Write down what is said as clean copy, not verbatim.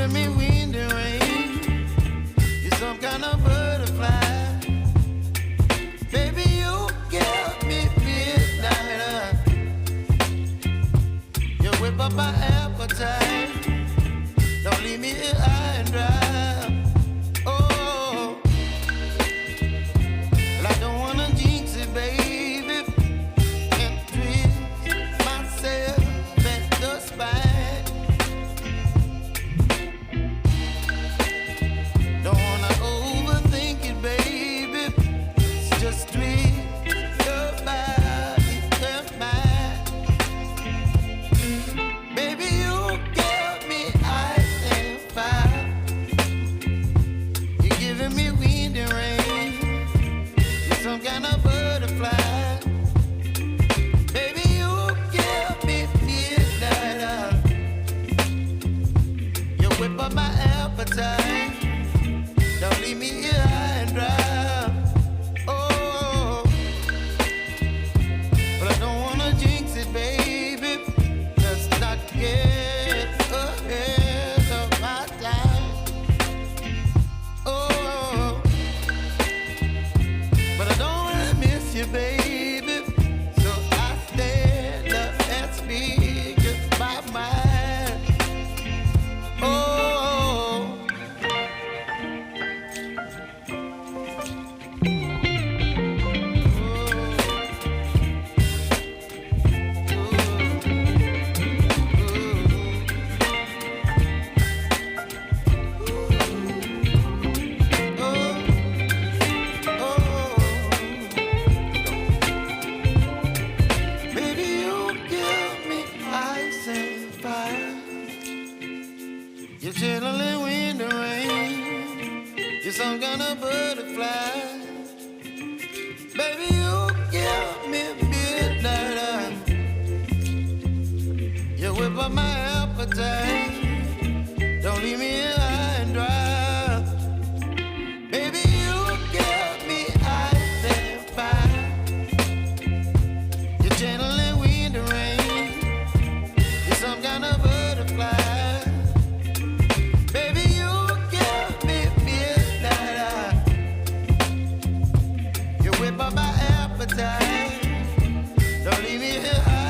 giving me wind and rain. You're some kind of butterfly. Baby, you give me midnight. You whip up my appetite. Don't leave me here high and dry. Oh, well, I don't wanna jinx it, baby, and twist myself at the spine. Don't wanna overthink it, baby. It's just twist your body and mine. Baby, you give me ice and fire. You're giving me wind and rain. You're some kind of butterfly. Baby, you give me midnight. You whip up my appetite. Don't leave me here high and dry. Oh, but I don't wanna jinx it, baby. Let's not get ahead of my time. Oh, but I don't wanna miss you, baby. So I stand up and speak just my mind. Oh. Baby, you give me ice and fire. You're chilling wind and rain. You're some kind of butterfly. Baby, you give me midnight. You whip up my appetite. Don't leave me here high and dry. Baby, you give me ice and fire. You're channeling wind and rain. You're some kind of butterfly. Baby, you give me midnight. You whip up my appetite. Don't leave me here high.